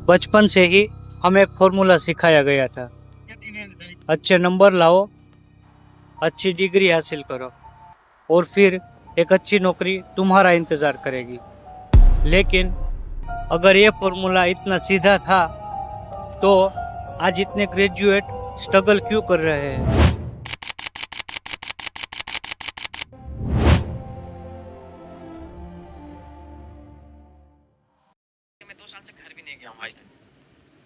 बचपन से ही हमें एक फॉर्मूला सिखाया गया था, अच्छे नंबर लाओ, अच्छी डिग्री हासिल करो और फिर एक अच्छी नौकरी तुम्हारा इंतज़ार करेगी। लेकिन अगर ये फॉर्मूला इतना सीधा था तो आज इतने ग्रेजुएट स्ट्रगल क्यों कर रहे हैं? मैं 2 साल से घर भी नहीं गया हूँ आज तक।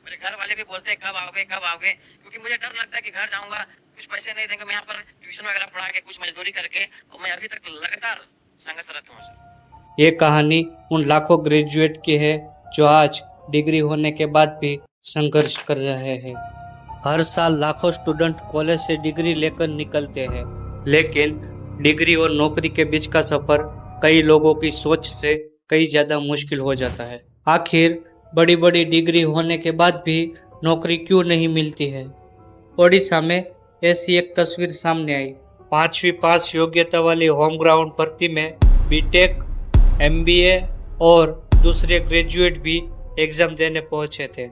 मेरे घर वाले भी बोलते हैं कब आओगे, क्योंकि मुझे डर लगता है कि घर जाऊंगा कुछ पैसे नहीं देंगे, मैं यहाँ पर ट्यूशन वगैरह पढ़ा के कुछ मजदूरी करके, और मैं अभी तक लगातार संघर्षरत हूँ सर। ये कहानी उन लाखों ग्रेजुएट की है जो आज डिग्री होने के बाद भी संघर्ष कर रहे हैं। हर साल लाखों स्टूडेंट कॉलेज से डिग्री लेकर निकलते हैं, लेकिन डिग्री और नौकरी के बीच का सफर कई लोगों की सोच से कई ज़्यादा मुश्किल हो जाता है। आखिर बड़ी बड़ी डिग्री होने के बाद भी नौकरी क्यों नहीं मिलती है? ओडिशा में ऐसी एक तस्वीर सामने आई। 5वीं पास योग्यता वाली होम ग्राउंड भर्ती में बीटेक, एमबीए और दूसरे ग्रेजुएट भी एग्जाम देने पहुंचे थे।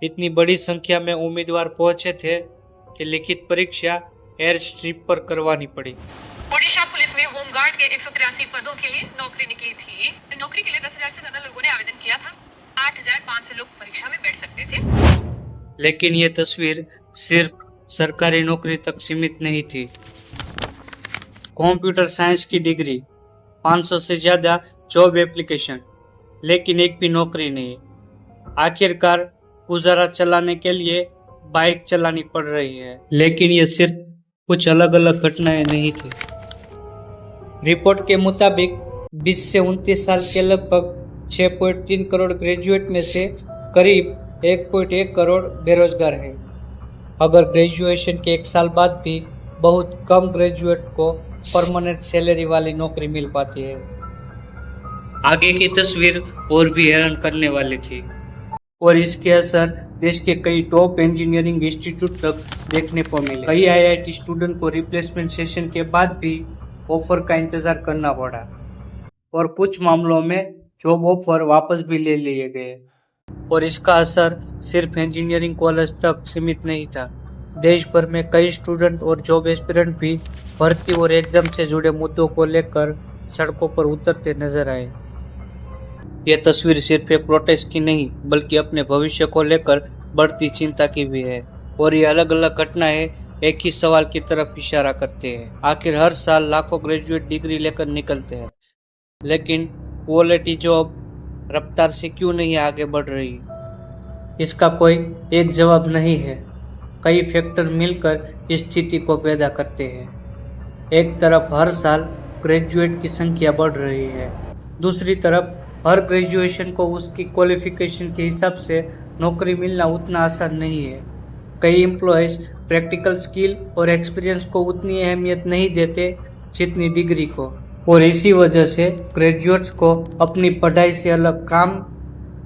इतनी बड़ी संख्या में उम्मीदवार पहुंचे थे कि लिखित परीक्षा एयर स्ट्रिप पर करवानी पड़ी। ओडिशा पुलिस में होमगार्ड के 183 पदों के लिए नौकरी निकली थी। नौकरी के लिए 10,000 से ज्यादा लोगों ने आवेदन किया था। 8,500 लोग परीक्षा में बैठ सकते थे। लेकिन ये तस्वीर सिर्फ सरकारी नौकरी तक सीमित नहीं थी। कंप्यूटर साइंस की डिग्री, 500 से ज्यादा जॉब एप्लीकेशन, लेकिन एक भी नौकरी नहीं। आखिरकार गुजारा चलाने के लिए बाइक चलानी पड़ रही है। लेकिन ये सिर्फ कुछ अलग अलग घटनाएं नहीं थी। रिपोर्ट के मुताबिक 20 से 29 साल के लगभग 6.3 करोड़ ग्रेजुएट में से करीब 1.1 करोड़ बेरोजगार हैं। अगर ग्रेजुएशन के 1 साल बाद भी बहुत कम ग्रेजुएट को परमानेंट सैलरी वाली नौकरी मिल पाती है। आगे की तस्वीर और भी हैरान करने वाली थी और इसके असर देश के कई टॉप इंजीनियरिंग इंस्टीट्यूट तक देखने को मिले। कई आईआईटी स्टूडेंट को रिप्लेसमेंट सेशन के बाद भी ऑफर का इंतजार करना पड़ा और कुछ मामलों में जॉब ऑफर वापस भी ले लिए गए। और इसका असर सिर्फ इंजीनियरिंग कॉलेज तक सीमित नहीं था। देश भर में कई स्टूडेंट और जॉब एस्पिरेंट भी भर्ती और एग्जाम से जुड़े मुद्दों को लेकर सड़कों पर उतरते नजर आए। यह तस्वीर सिर्फ एक प्रोटेस्ट की नहीं बल्कि अपने भविष्य को लेकर बढ़ती चिंता की भी है। और ये अलग अलग घटनाएं एक ही सवाल की तरफ इशारा करते हैं। आखिर हर साल लाखों ग्रेजुएट डिग्री लेकर निकलते हैं, लेकिन क्वालिटी जॉब रफ्तार से क्यों नहीं आगे बढ़ रही? इसका कोई एक जवाब नहीं है। कई फैक्टर मिलकर इस स्थिति को पैदा करते हैं। एक तरफ हर साल ग्रेजुएट की संख्या बढ़ रही है, दूसरी तरफ हर ग्रेजुएशन को उसकी क्वालिफिकेशन के हिसाब से नौकरी मिलना उतना आसान नहीं है। कई एम्प्लॉयज प्रैक्टिकल स्किल और एक्सपीरियंस को उतनी अहमियत नहीं देते जितनी डिग्री को, और इसी वजह से ग्रेजुएट्स को अपनी पढ़ाई से अलग काम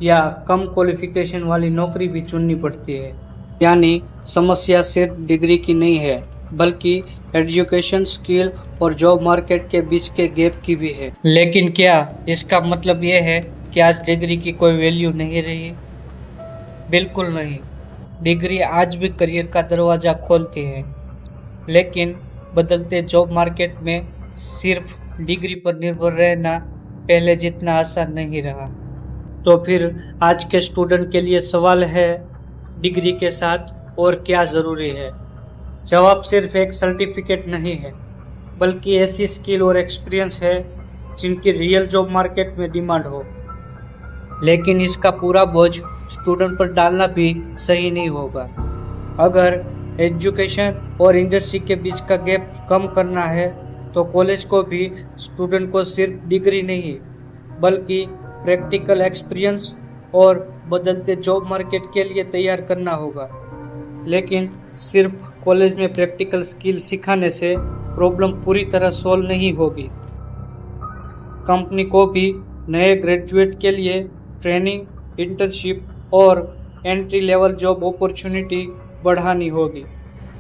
या कम क्वालिफिकेशन वाली नौकरी भी चुननी पड़ती है। यानी समस्या सिर्फ डिग्री की नहीं है बल्कि एजुकेशन, स्किल और जॉब मार्केट के बीच के गैप की भी है। लेकिन क्या इसका मतलब ये है कि आज डिग्री की कोई वैल्यू नहीं रही? बिल्कुल नहीं। डिग्री आज भी करियर का दरवाज़ा खोलती है, लेकिन बदलते जॉब मार्केट में सिर्फ डिग्री पर निर्भर रहना पहले जितना आसान नहीं रहा। तो फिर आज के स्टूडेंट के लिए सवाल है, डिग्री के साथ और क्या ज़रूरी है? जवाब सिर्फ एक सर्टिफिकेट नहीं है बल्कि ऐसी स्किल और एक्सपीरियंस है जिनकी रियल जॉब मार्केट में डिमांड हो। लेकिन इसका पूरा बोझ स्टूडेंट पर डालना भी सही नहीं होगा। अगर एजुकेशन और इंडस्ट्री के बीच का गैप कम करना है तो कॉलेज को भी स्टूडेंट को सिर्फ डिग्री नहीं बल्कि प्रैक्टिकल एक्सपीरियंस और बदलते जॉब मार्केट के लिए तैयार करना होगा। लेकिन सिर्फ कॉलेज में प्रैक्टिकल स्किल सिखाने से प्रॉब्लम पूरी तरह सॉल्व नहीं होगी। कंपनी को भी नए ग्रेजुएट के लिए ट्रेनिंग, इंटर्नशिप और एंट्री लेवल जॉब अपॉर्चुनिटी बढ़ानी होगी।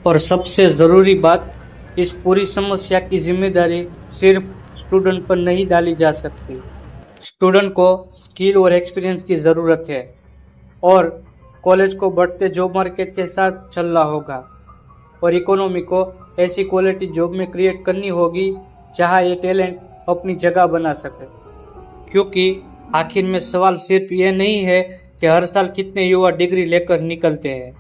और सबसे ज़रूरी बात, इस पूरी समस्या की जिम्मेदारी सिर्फ स्टूडेंट पर नहीं डाली जा सकती। स्टूडेंट को स्किल और एक्सपीरियंस की ज़रूरत है, और कॉलेज को बढ़ते जॉब मार्केट के साथ चलना होगा और इकोनॉमी को ऐसी क्वालिटी जॉब में क्रिएट करनी होगी जहां ये टैलेंट अपनी जगह बना सके। क्योंकि आखिर में सवाल सिर्फ ये नहीं है कि हर साल कितने युवा डिग्री लेकर निकलते हैं,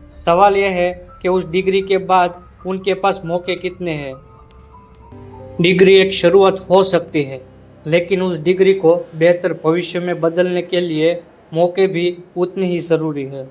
सवाल यह है कि उस डिग्री के बाद उनके पास मौके कितने हैं। डिग्री एक शुरुआत हो सकती है, लेकिन उस डिग्री को बेहतर भविष्य में बदलने के लिए मौके भी उतने ही ज़रूरी है।